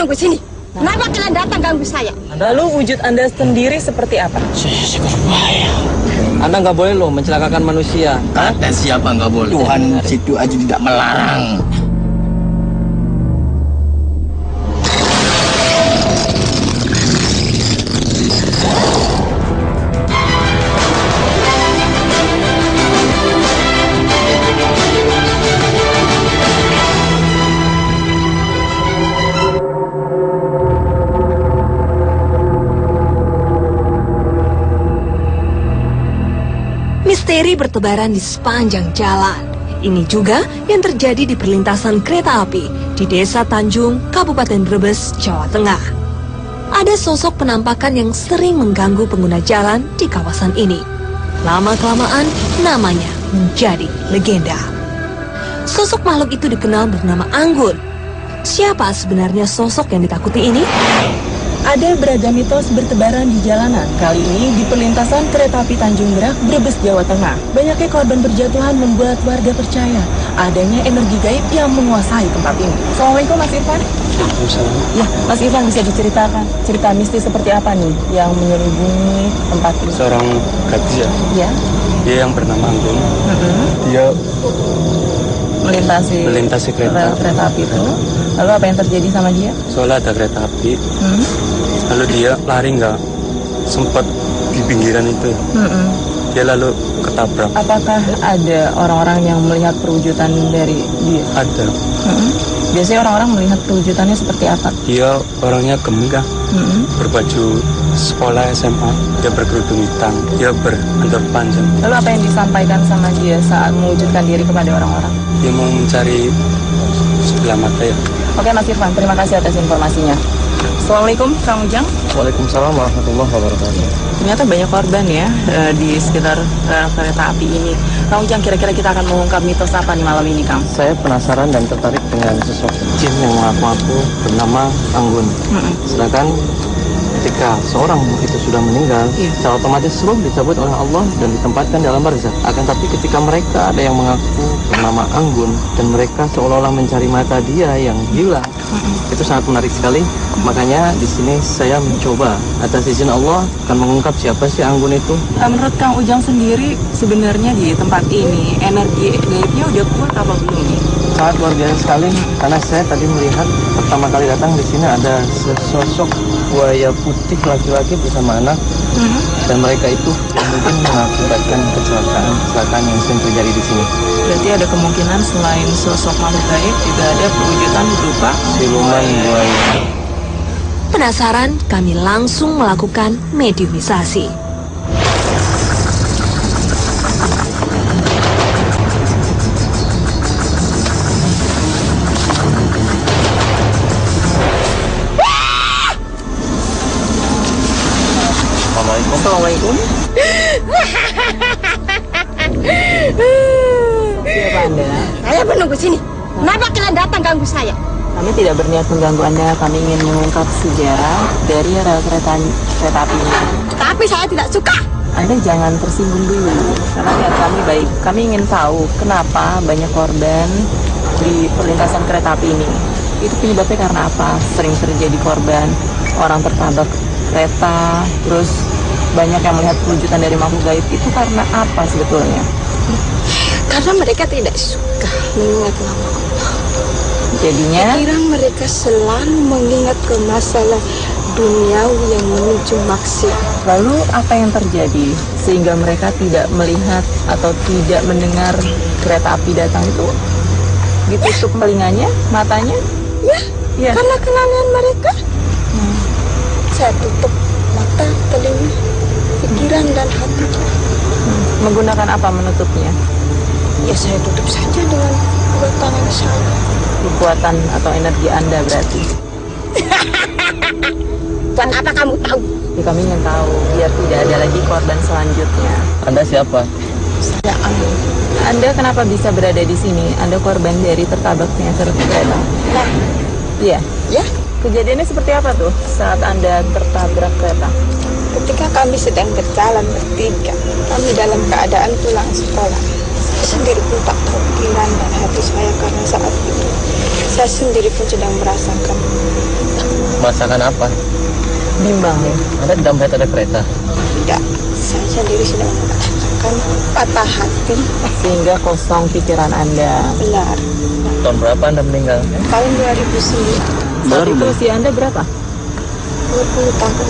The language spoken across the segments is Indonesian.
menunggu sini. Kenapa kalian datang ganggu saya? Lalu wujud Anda sendiri seperti apa? Saya berbahaya. Anda nggak boleh loh mencelakakan manusia. Kata siapa nggak boleh? Tuhan situ aja tidak melarang. Misteri bertebaran di sepanjang jalan. Ini juga yang terjadi di perlintasan kereta api di Desa Tanjung, Kabupaten Brebes, Jawa Tengah. Ada sosok penampakan yang sering mengganggu pengguna jalan di kawasan ini. Lama-kelamaan, namanya menjadi legenda. Sosok makhluk itu dikenal bernama Anggun. Siapa sebenarnya sosok yang ditakuti ini? Ada beragam mitos bertebaran di jalanan. Kali ini di perlintasan kereta api Tanjung Merak, Brebes, Jawa Tengah. Banyaknya korban berjatuhan membuat warga percaya adanya energi gaib yang menguasai tempat ini. Assalamualaikum Mas Irfan. Ya, Mas Irfan bisa diceritakan cerita mistis seperti apa nih yang menyelubungi tempat ini? Seorang gadis ya. Ya. Dia yang bernama Anggun. Dia melintasi kereta api itu. Lalu apa yang terjadi sama dia? Soalnya ada kereta api. Lalu dia lari nggak sempat di pinggiran itu. Dia lalu ketabrak. Apakah ada orang-orang yang melihat perwujudan dari dia? Ada. Biasanya orang-orang melihat perwujudannya seperti apa? Dia orangnya gemuk, berbaju sekolah SMA. Dia berkerudung hitam. Dia berandor panjang. Lalu apa yang disampaikan sama dia saat mewujudkan diri kepada orang-orang? Dia mau mencari sebelah mata ya. Oke Mas Irfan, terima kasih atas informasinya. Assalamualaikum Kang Ujang. Waalaikumsalam warahmatullahi wabarakatuh. Ternyata banyak korban ya di sekitar kereta api ini. Kang Ujang, kira-kira kita akan mengungkap mitos apa nih malam ini, Kang? Saya penasaran dan tertarik dengan sosok jin yang mengaku-ngaku bernama Anggun. Sedangkan ketika seorang itu sudah meninggal, secara otomatis roh dicabut oleh Allah dan ditempatkan dalam barzakh. Akan tapi ketika mereka ada yang mengaku bernama Anggun dan mereka seolah-olah mencari mata dia yang hilang, itu sangat menarik sekali. Makanya di sini saya mencoba atas izin Allah akan mengungkap siapa sih Anggun itu. Menurut Kang Ujang sendiri, sebenarnya di tempat ini energi gaibnya udah kuat apa belum nih? Sangat luar biasa sekali karena saya tadi melihat pertama kali datang di sini ada sesosok buaya putih laki-laki bersama anak dan mereka itu yang mungkin mengakibatkan kecelakaan yang sering terjadi di sini. Berarti ada kemungkinan selain sosok makhluk gaib juga ada perwujudan berupa siluman buaya. Penasaran, kami langsung melakukan mediumisasi. Assalamualaikum. Siapa Anda? Saya menunggu sini. Kenapa kalian datang ganggu saya? Kami tidak berniat mengganggu Anda. Kami ingin mengungkap sejarah dari rel kereta api ini. Tapi saya tidak suka. Anda jangan tersinggung dulu, karena niat kami baik. Kami ingin tahu kenapa banyak korban di perlintasan kereta api ini. Itu penyebabnya karena apa? Sering terjadi korban, orang tertabrak kereta, terus banyak yang melihat perwujudan dari makhluk gaib. Itu karena apa sebetulnya? Karena mereka tidak suka mengingat nama Allah. Jadinya Pikiran mereka selalu mengingat ke masalah duniawi yang menuju maksiat. lalu apa yang terjadi sehingga mereka tidak melihat atau tidak mendengar kereta api datang itu? Ditutup telinganya, matanya? Ya, karena kenangan mereka. Saya tutup mata, telinga, pikiran dan hati. Menggunakan apa menutupnya? Ya saya tutup saja dengan dua tangan saya. Kekuatan atau energi Anda berarti. Buat apa kamu tahu? Ya, kami ingin tahu biar tidak ada lagi korban selanjutnya. Anda siapa? Saya Anggun. Anda kenapa bisa berada di sini? Anda korban dari tertabraknya kereta. Nah, Iya. ya, Kejadiannya seperti apa tuh saat Anda tertabrak kereta? ketika kami sedang berjalan bertiga, kami dalam keadaan pulang sekolah. Saya sendiri pun tak tahu pikiran dan hati saya karena saat itu saya sendiri pun sedang merasakan Masakan apa? Bimbang ya. Anda di dalam ada kereta. Tidak, saya sendiri sedang merasakan patah hati. Sehingga kosong pikiran Anda. Benar. Tahun berapa Anda meninggal? Tahun 2009, Saat itu usia Anda berapa? 20 tahun.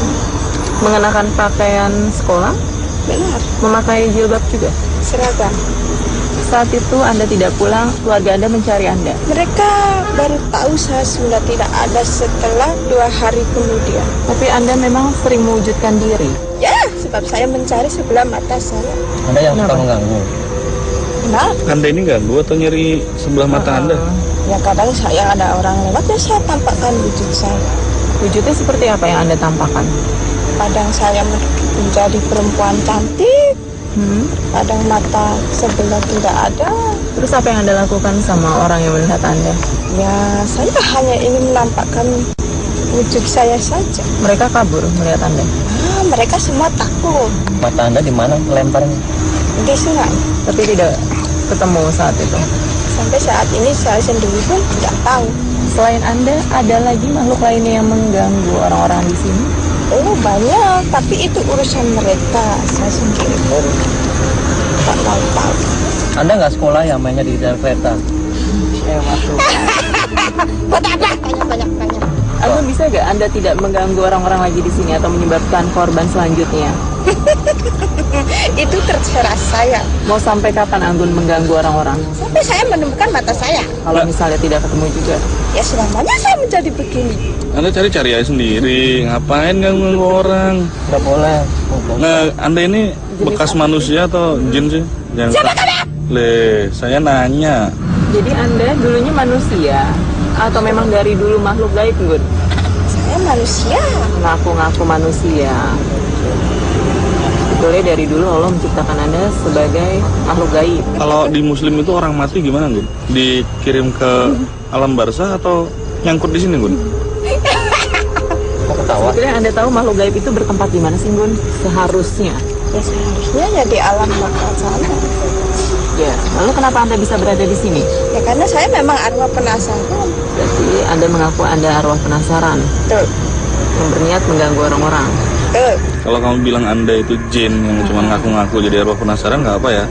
Mengenakan pakaian sekolah? Benar, Memakai jilbab juga? seragam. Saat itu Anda tidak pulang, keluarga Anda mencari Anda. Mereka baru tahu saya sudah tidak ada setelah 2 hari kemudian. Tapi Anda memang sering mewujudkan diri. Ya, sebab saya mencari sebelah mata saya. Anda yang suka Kenapa? mengganggu. Nah, Anda ini ganggu atau nyeri sebelah mata Anda? ya kadang saya ada orang lewat ya saya tampakkan wujud saya. Wujudnya seperti apa yang Anda tampakkan? Kadang saya menjadi perempuan cantik, kadang mata sebelah tidak ada. Terus apa yang Anda lakukan sama orang yang melihat Anda? Ya, saya hanya ingin menampakkan wujud saya saja. Mereka kabur melihat Anda. Mereka semua takut Mata Anda di mana lemparnya? di sungai. Tapi tidak ketemu saat itu. Sampai saat ini saya sendiri pun tidak tahu. Selain Anda, ada lagi makhluk lainnya yang mengganggu orang-orang di sini? Oh banyak, tapi itu urusan mereka. Saya sendiri pun tak mau tahu. Anda nggak sekolah yang mainnya di dalam kereta? Banyak. Anda bisa gak Anda tidak mengganggu orang-orang lagi di sini atau menyebabkan korban selanjutnya? Itu terserah saya. Mau sampai kapan Anggun mengganggu orang-orang? Sampai saya menemukan mata saya. Kalau misalnya tidak ketemu juga. Ya selamanya saya menjadi begini. Anda cari-cari aja sendiri. Ngapain ganggu orang? Nggak boleh. Nah, Anda ini bekas manusia atau jin sih? Siapa kalian? Saya nanya. Jadi Anda dulunya manusia atau memang dari dulu makhluk gaib, Gun? Saya manusia. Ngaku-ngaku manusia. Sebetulnya dari dulu Allah menciptakan Anda sebagai makhluk gaib. Kalau di Muslim itu orang mati gimana, Gun? Dikirim ke alam barzah atau nyangkut di sini, Gun? Kok ketawa? Sebetulnya Anda tahu makhluk gaib itu bertempat di mana sih, Gun? Seharusnya. Ya seharusnya ya di alam bakal sana. Ya, lalu kenapa Anda bisa berada di sini? Ya karena saya memang arwah penasaran. Berarti Anda mengaku Anda arwah penasaran, Tuh, yang berniat mengganggu orang-orang. tuh. Kalau kamu bilang Anda itu jin yang cuma ngaku-ngaku jadi arwah penasaran, nggak apa ya?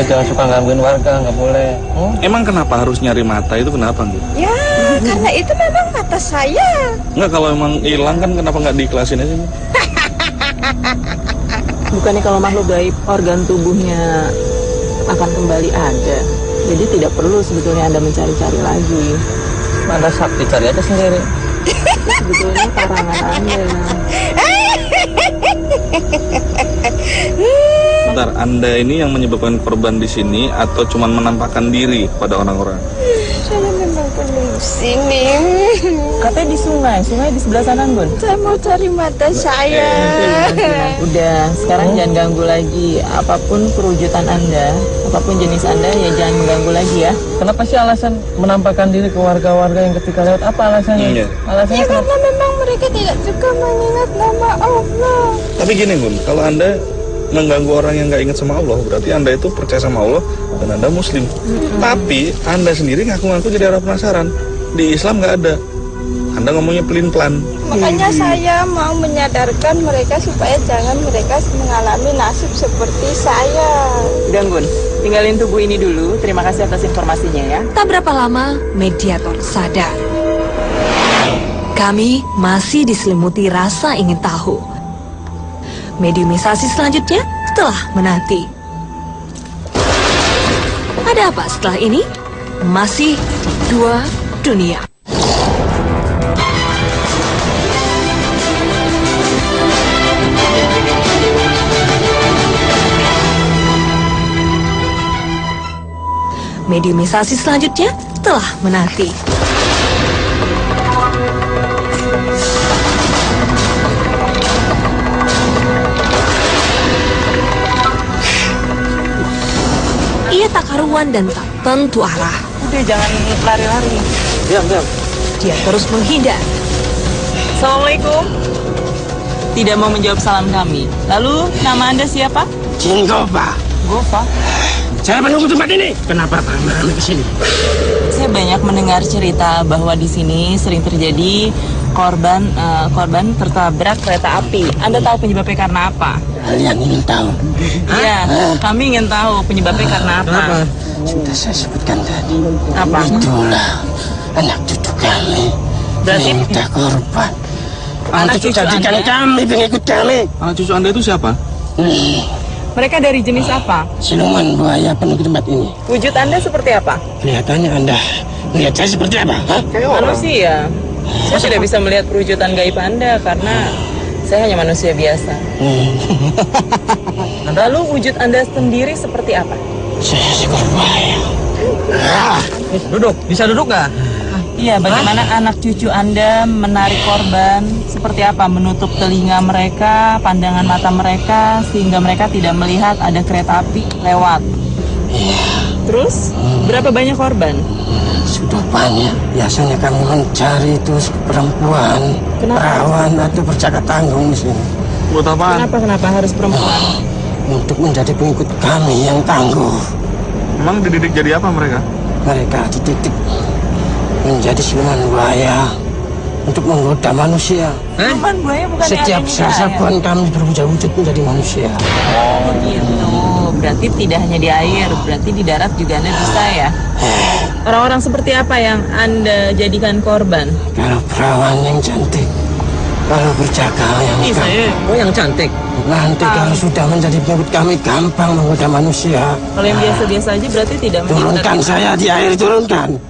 Jangan suka gangguin warga, nggak boleh. Emang kenapa harus nyari mata itu kenapa, Gun? Ya, karena itu memang mata saya. Nggak, kalau emang hilang kan kenapa nggak diikhlasin aja, Gun? Bukannya kalau makhluk gaib organ tubuhnya akan kembali ada. Jadi tidak perlu sebetulnya Anda mencari-cari lagi. Anda sakti, cari aja sendiri. Itu sebetulnya karangan Anda. Bentar, Anda ini yang menyebabkan korban di sini atau cuma menampakkan diri pada orang-orang? Saya memang penuh sini. Katanya di sungai di sebelah sana, Gun. Saya mau cari mata saya. Udah, sekarang jangan ganggu lagi. Apapun perwujudan Anda, apapun jenis Anda, ya jangan mengganggu lagi ya. Kenapa sih alasan menampakkan diri ke warga-warga yang ketika lewat? Apa alasannya? Iya. Alasannya Ya kenapa? karena memang mereka tidak suka mengingat nama Allah. Tapi gini, Gun, kalau Anda mengganggu orang yang nggak ingat sama Allah, berarti Anda itu percaya sama Allah dan Anda Muslim. Tapi Anda sendiri ngaku-ngaku jadi arwah penasaran. Di Islam nggak ada. Anda ngomongnya pelin-pelan. Makanya saya mau menyadarkan mereka supaya jangan mereka mengalami nasib seperti saya. Udah, Gun. Tinggalin tubuh ini dulu. Terima kasih atas informasinya ya. Tak berapa lama, mediator sadar. Kami masih diselimuti rasa ingin tahu. Mediumisasi selanjutnya telah menanti. Ada apa setelah ini? Masih Dua Dunia. Mediumisasi selanjutnya telah menanti. Ia tak karuan dan tak tentu arah. Udah, jangan lari-lari. Diam. Dia terus menghindar. Assalamualaikum. Tidak mau menjawab salam kami. Lalu, nama Anda siapa? Jin Gopa. Gova. Saya menunggu tempat ini. Kenapa Pak ke sini? Saya banyak mendengar cerita bahwa di sini sering terjadi korban tertabrak kereta api. Anda tahu penyebabnya karena apa? Kalian ingin tahu? Iya, kami ingin tahu penyebabnya karena apa. Sudah saya sebutkan tadi. Apa? Itulah anak cucu kami. Berarti minta korban. anak cucu jadikan Anda? kami, pengikut kami. Anak cucu Anda itu siapa? Mereka dari jenis apa? Siluman buaya penuh ke tempat ini. Wujud Anda seperti apa? Kelihatannya Anda melihat saya seperti apa? Hah? Manusia. Saya tidak bisa melihat perwujudan gaib Anda karena saya hanya manusia biasa. Lalu wujud Anda sendiri seperti apa? Saya seekor buaya. Duduk, bisa duduk nggak? Iya, bagaimana anak cucu Anda menarik korban? Seperti apa? Menutup telinga mereka, pandangan mata mereka, sehingga mereka tidak melihat ada kereta api lewat. Terus, berapa banyak korban? Sudah banyak. Biasanya kami mencari itu perempuan, perawan atau berjaga tanggung di sini. Buat apaan? Kenapa harus perempuan? Untuk menjadi pengikut kami yang tangguh. Emang dididik jadi apa mereka? Mereka dididik menjadi siluman buaya untuk menggoda manusia. Siluman buaya bukan Setiap selasa pun kami berwujud menjadi manusia. Oh begitu. Berarti tidak hanya di air, berarti di darat juga Anda bisa ya? Orang-orang seperti apa yang Anda jadikan korban? Kalau perawan yang cantik, kalau berjaga yang Oh, yang cantik. nanti kalau sudah menjadi pengikut kami gampang menggoda manusia. Kalau yang biasa-biasa aja berarti tidak Turunkan saya di air, turunkan.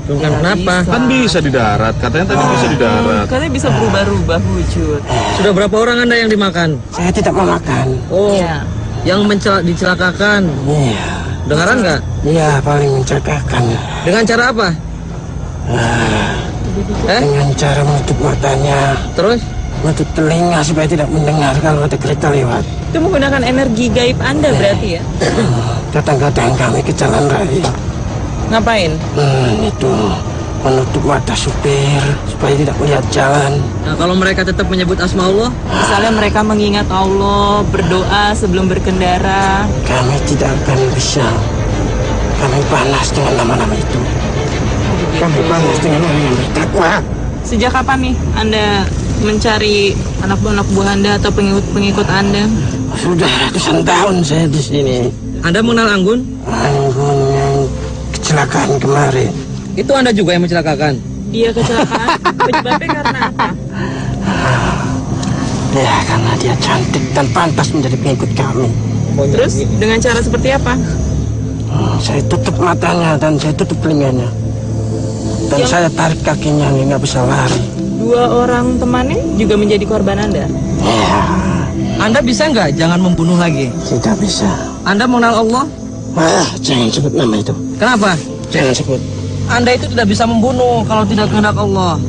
Bukan kenapa? Kan bisa di darat. Katanya tadi bisa di darat. Katanya bisa berubah-ubah wujud. Sudah berapa orang Anda yang dimakan? Saya tidak memakan. Oh, Iya. yang dicelakakan. Iya, Dengaran nggak? iya paling mencelakakan. Dengan cara apa? Dengan cara menutup matanya, Terus? menutup telinga supaya tidak mendengar kalau ada kereta lewat. Itu menggunakan energi gaib Anda berarti ya? Kadang-kadang kami ke jalan raya. Ngapain? Itu menutup mata supir supaya tidak melihat jalan. Nah, kalau mereka tetap menyebut asma Allah, Misalnya mereka mengingat Allah, berdoa sebelum berkendara. Kami tidak akan bisa. Kami panas dengan nama-nama itu. Kami panas dengan orang yang bertakwa. Sejak kapan nih Anda mencari anak buah Anda atau pengikut Anda? Sudah ratusan tahun saya di sini. Anda mengenal Anggun? Anggun yang kecelakaan kemarin. Itu Anda juga yang mencelakakan? Dia kecelakaan. Penyebabnya karena apa? Ya, karena dia cantik dan pantas menjadi pengikut kami. Terus dengan cara seperti apa? Saya tutup matanya dan saya tutup telinganya. Dan saya tarik kakinya, dia nggak bisa lari. Dua orang temannya juga menjadi korban Anda. Ya, Anda bisa nggak jangan membunuh lagi? tidak bisa. Anda mengenal Allah? Jangan sebut nama itu. Kenapa? Jangan sebut. Anda itu tidak bisa membunuh kalau tidak kehendak Allah.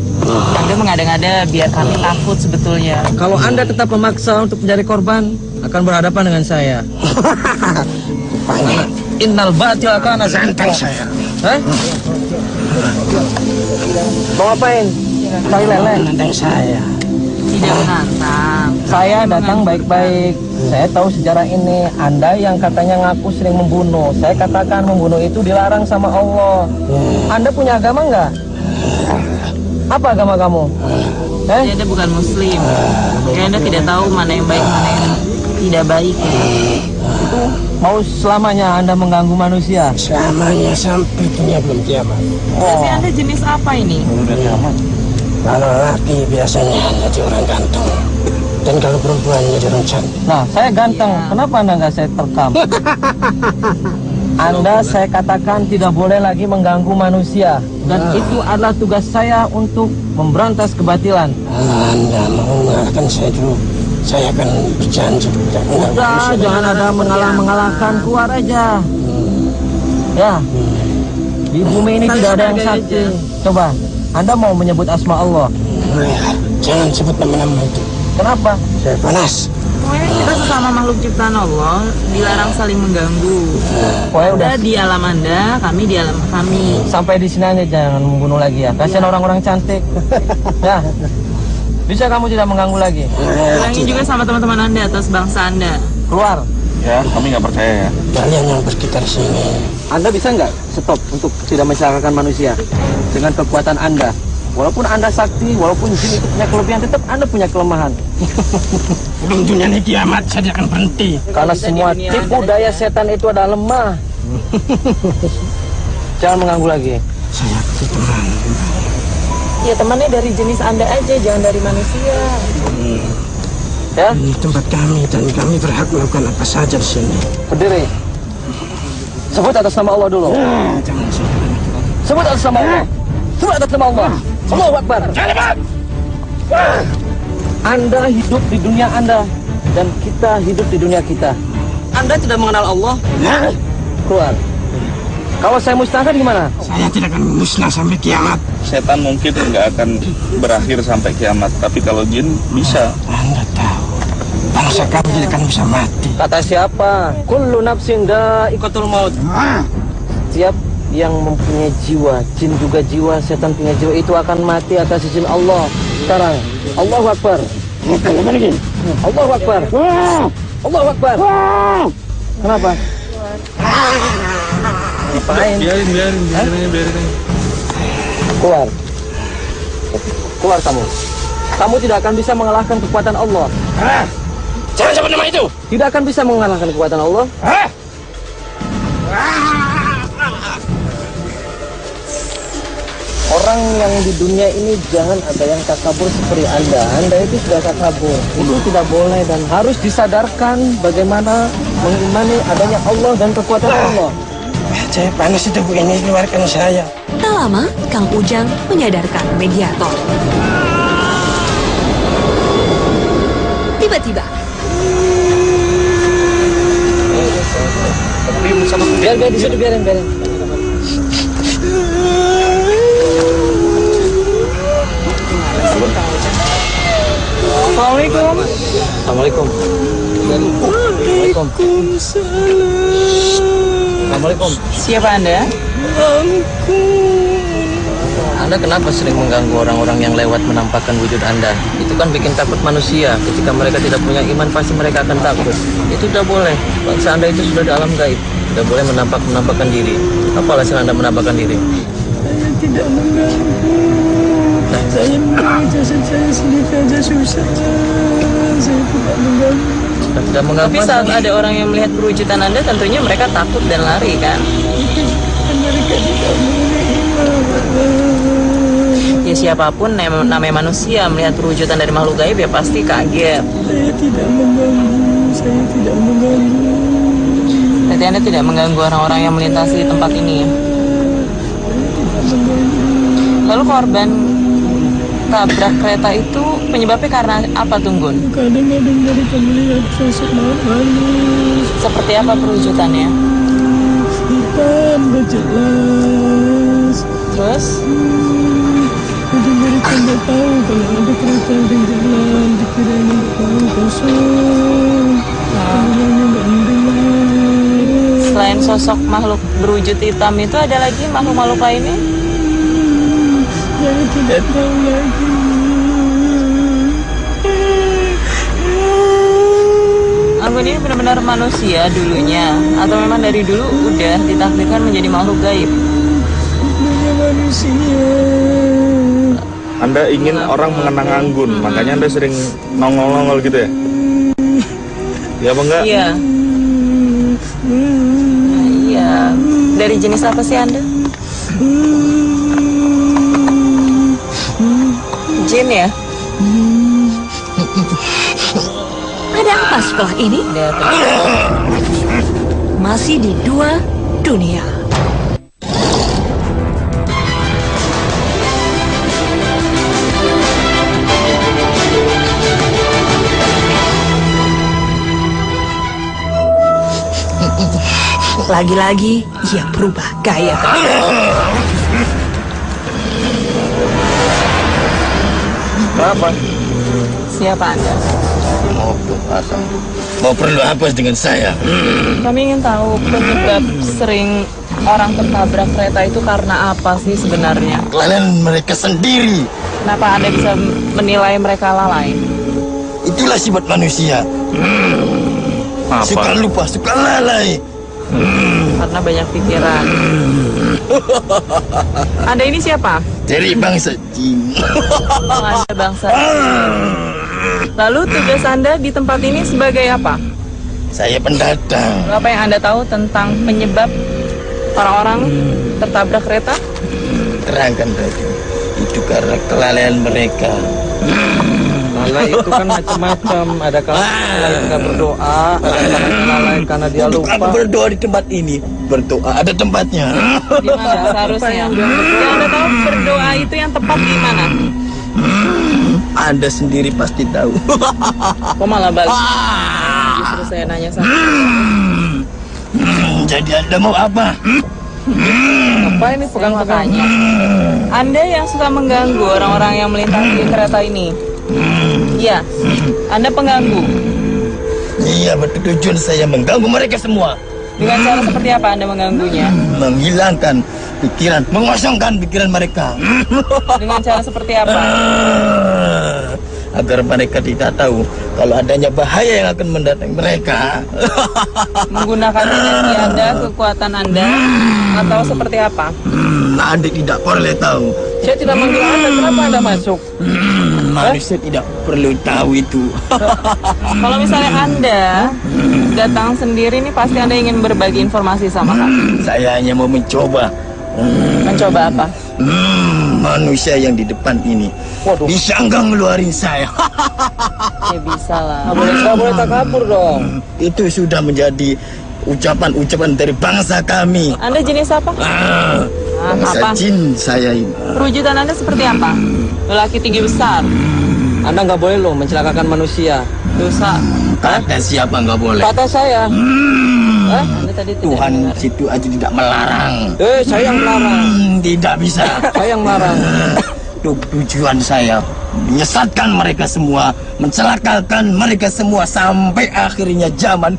Anda mengada-ngada biar kami takut sebetulnya. Kalau Anda tetap memaksa untuk menjadi korban, akan berhadapan dengan saya. Rupanya Innal batil kana santai zahuqa. saya. Hah? Mau ngapain? Cari lele. Nantang saya. Tidak menantang. Saya datang baik-baik. Saya tahu sejarah ini. Anda yang katanya ngaku sering membunuh. Saya katakan membunuh itu dilarang sama Allah. Anda punya agama nggak? Apa agama kamu? Anda bukan Muslim. Anda tidak tahu mana yang baik, mana yang tidak baik. Itu mau selamanya Anda mengganggu manusia? Selamanya sampai dunia belum kiamat. Berarti Anda jenis apa ini? Kalau laki biasanya jadi orang ganteng. Dan kalau perempuan jadi orang cantik. Nah, saya ganteng. Kenapa Anda nggak saya terkam? Anda saya katakan tidak boleh lagi mengganggu manusia. Dan itu adalah tugas saya untuk memberantas kebatilan. Anda mau mengalahkan saya dulu. Saya akan berjanji tidak mengganggu Udah, manusia. jangan ada mengalah-mengalahkan, keluar aja. Ya, di bumi ini tidak ada yang sakti. Coba, Anda mau menyebut asma Allah. Jangan sebut nama-nama itu. Kenapa? Saya panas. Pokoknya kita sesama makhluk ciptaan Allah, dilarang saling mengganggu. Pokoknya udah Anda di alam Anda, kami di alam kami. sampai di sini aja, jangan membunuh lagi ya. Kasihan orang-orang cantik. Ya, bisa kamu tidak mengganggu lagi. Bilangin juga sama teman-teman Anda atau sebangsa Anda. Keluar. Ya, kami nggak percaya ya. Kalian yang bersekitar sini. Anda bisa nggak stop untuk tidak mencelakakan manusia dengan kekuatan Anda? Walaupun Anda sakti, walaupun jin itu punya kelebihan, tetap Anda punya kelemahan. Belum dunia ini kiamat, saya akan berhenti. Karena semua tipu daya setan itu adalah lemah. Jangan mengganggu lagi. Saya teman. Ya temannya dari jenis Anda aja, jangan dari manusia. Ya, Ini tempat kami dan kami berhak melakukan apa saja di sini. berdiri. Sebut atas nama Allah dulu. Jangan saya. Sebut atas nama Allah. Sebut atas nama Allah. Allahu Akbar. Anda hidup di dunia Anda dan kita hidup di dunia kita. Anda tidak mengenal Allah. Keluar. Kalau saya musnahkan gimana? Saya tidak akan musnah sampai kiamat. Setan mungkin nggak akan berakhir sampai kiamat, tapi kalau jin bisa. Anda tahu, bangsa kami tidak akan bisa mati. Kata siapa? Kullu nafsin dha'iqatul maut. Setiap yang mempunyai jiwa, jin juga jiwa, setan punya jiwa, itu akan mati atas izin Allah. Sekarang, Allahu Akbar. Allahu Akbar. Allahu Akbar. Kenapa? Ngapain? Biarin. Keluar. Keluar kamu. Kamu tidak akan bisa mengalahkan kekuatan Allah. Jangan sebut nama itu. Tidak akan bisa mengalahkan kekuatan Allah. Orang yang di dunia ini jangan ada yang takabur seperti Anda. Anda itu sudah takabur. Itu tidak boleh dan harus disadarkan bagaimana mengimani adanya Allah dan kekuatan Allah. Saya panas itu Bu, ini keluarkan saya. Tak lama, Kang Ujang menyadarkan mediator. Tiba-tiba, Biar di situ, biarin. Assalamualaikum. Assalamualaikum. Assalamualaikum. Siapa Anda? Anda kenapa sering mengganggu orang-orang yang lewat menampakkan wujud Anda? Itu kan bikin takut manusia. Ketika mereka tidak punya iman, pasti mereka akan takut. Itu tidak boleh. Bangsa Anda itu sudah di alam gaib. Tidak boleh menampakkan diri. Apa alasan Anda menampakkan diri? Saya tidak mengganggu. Saya mengganggu jasad saya sendiri aja susah. Saya tidak mengganggu. Tidak mengganggu. Tapi saat ada orang yang melihat perwujudan Anda, tentunya mereka takut dan lari kan? Mereka tidak menerima. Ya siapapun namanya manusia melihat perwujudan dari makhluk gaib ya pasti kaget. Saya tidak mengganggu. Saya tidak mengganggu. Berarti Anda tidak mengganggu orang-orang yang melintasi tempat ini ya? Lalu korban tabrak kereta itu penyebabnya karena apa, Tunggun? Kadang-kadang mereka melihat sosok manis. Seperti apa perwujudannya? Hitam gak jelas. Terus? Jadi mereka nggak tahu kalau ada kereta yang jalan. Dikira nggak tahu kosong. Orangnya nggak mendengar. Selain sosok makhluk berwujud hitam itu ada lagi makhluk-makhluk lainnya? Saya tidak tahu lagi. Anggun ini benar-benar manusia dulunya atau memang dari dulu udah ditakdirkan menjadi makhluk gaib? Dunia manusia. Anda ingin orang mengenang Anggun, makanya Anda sering nongol-nongol gitu ya? Ya apa enggak? Iya. Nah, iya. Dari jenis apa sih Anda? Jin ya? ada apa setelah ini? Masih di Dua Dunia. Lagi-lagi ia berubah gaya. Apa? Siapa Anda? Mau perlu apa dengan saya? Kami ingin tahu penyebab sering orang tertabrak kereta itu karena apa sih sebenarnya? Kelelahan mereka sendiri. Kenapa Anda bisa menilai mereka lalai? Itulah sifat manusia. Suka lupa, suka lalai. Karena banyak pikiran. Anda ini siapa? Dari bangsa jin. Oh, Anda bangsa jin. Lalu tugas Anda di tempat ini sebagai apa? Saya pendatang. Apa yang Anda tahu tentang penyebab orang-orang tertabrak kereta? Terangkan Raden. Itu karena kelalaian mereka. Lalai itu kan macam-macam. Ada lalai karena berdoa, ada lalai karena dia Untuk lupa. apa berdoa di tempat ini? Berdoa ada tempatnya. Di mana seharusnya? Yang Anda tahu berdoa itu yang tepat di mana? Anda sendiri pasti tahu. Kok malah balik? Justru saya nanya sama Jadi Anda mau apa? Apa ini pegang-pegang? makanya. Anda yang suka mengganggu orang-orang yang melintasi kereta ini. Iya, Anda pengganggu. Iya, betul, tujuan saya mengganggu mereka semua. Dengan cara seperti apa Anda mengganggunya? Menghilangkan pikiran, mengosongkan pikiran mereka. Dengan cara seperti apa? Agar mereka tidak tahu kalau adanya bahaya yang akan mendatangi mereka. Menggunakan energi Anda, kekuatan Anda, atau seperti apa? Anda tidak boleh tahu. Saya tidak manggil Anda, kenapa Anda masuk? Manusia tidak perlu tahu itu. Kalau misalnya Anda datang sendiri nih, pasti Anda ingin berbagi informasi sama kami. Saya hanya mau mencoba. Mencoba apa? Manusia yang di depan ini bisa nggak ngeluarin saya. Ya bisa lah. Nggak boleh takabur dong. Itu sudah menjadi ucapan-ucapan dari bangsa kami. Anda jenis apa? Bangsa Apa? jin saya ini. Perujukan Anda seperti apa? Lelaki tinggi besar, Anda nggak boleh loh mencelakakan manusia. dosa. Kata siapa nggak boleh? Kata saya. Anda tadi tidak Tuhan dengar. situ aja tidak melarang. Saya yang melarang. Tidak bisa. Saya yang melarang. Tujuan saya menyesatkan mereka semua, mencelakakan mereka semua sampai akhirnya zaman.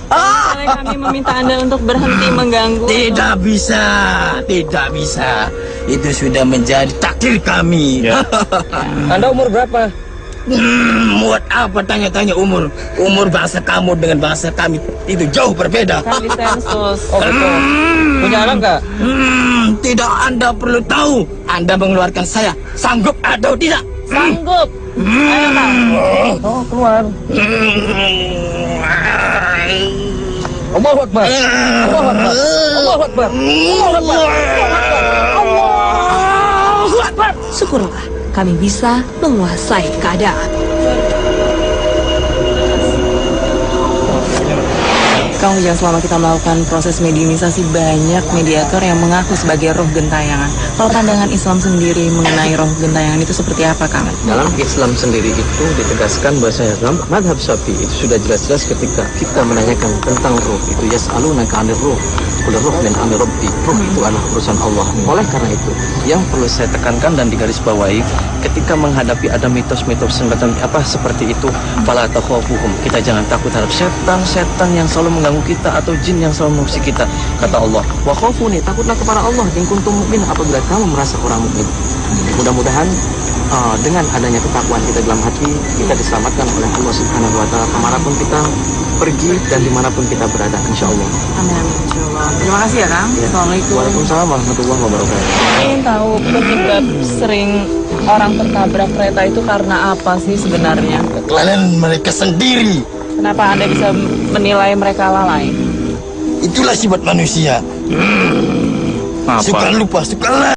Misalnya kami meminta Anda untuk berhenti mengganggu. Tidak bisa, tidak bisa. Itu sudah menjadi takdir kami. Anda umur berapa? Buat apa tanya-tanya umur? Umur bangsa kamu dengan bangsa kami itu jauh berbeda. Kan di sensus. Oh betul. Punya anak nggak? Tidak, Anda perlu tahu. Anda mengeluarkan saya sanggup atau tidak? Sanggup. Ayo Kang. Oh keluar. Allahu Akbar. Allahu Akbar. Allahu Akbar. Allahu Akbar. Syukurlah kami bisa menguasai keadaan. Kang Ujang, selama kita melakukan proses mediumisasi, banyak mediator yang mengaku sebagai roh gentayangan. Kalau pandangan Islam sendiri mengenai roh gentayangan itu seperti apa, Kang? Dalam Islam sendiri itu ditegaskan bahwasanya dalam madhab Syafi'i itu sudah jelas-jelas ketika kita menanyakan tentang ruh itu yas'alunaka 'anir ruh qul ruh min amri rabbi. Ruh itu adalah urusan Allah. Oleh karena itu, yang perlu saya tekankan dan digarisbawahi ketika menghadapi ada mitos-mitos semacam apa seperti itu, fala takhafuhum. Kita jangan takut terhadap setan-setan yang selalu mengganggu kita atau jin yang selalu mengusik kita. Kata Allah, wa khafuni, takutlah kepada Allah in kuntum mukmin, apabila kamu merasa orang mukmin. Mudah-mudahan dengan adanya ketakwaan kita dalam hati, kita diselamatkan oleh Allah Subhanahu wa taala kemanapun kita pergi dan dimanapun kita berada, insya Allah. Amin, insyaallah. Terima kasih ya, Kang. Assalamualaikum. Waalaikumsalam warahmatullahi wabarakatuh. Ingin tahu penyebab sering orang tertabrak kereta itu karena apa sih sebenarnya? Kelalaian mereka sendiri. Kenapa Anda bisa menilai mereka lalai? Itulah sifat manusia. Suka lupa, suka lalai.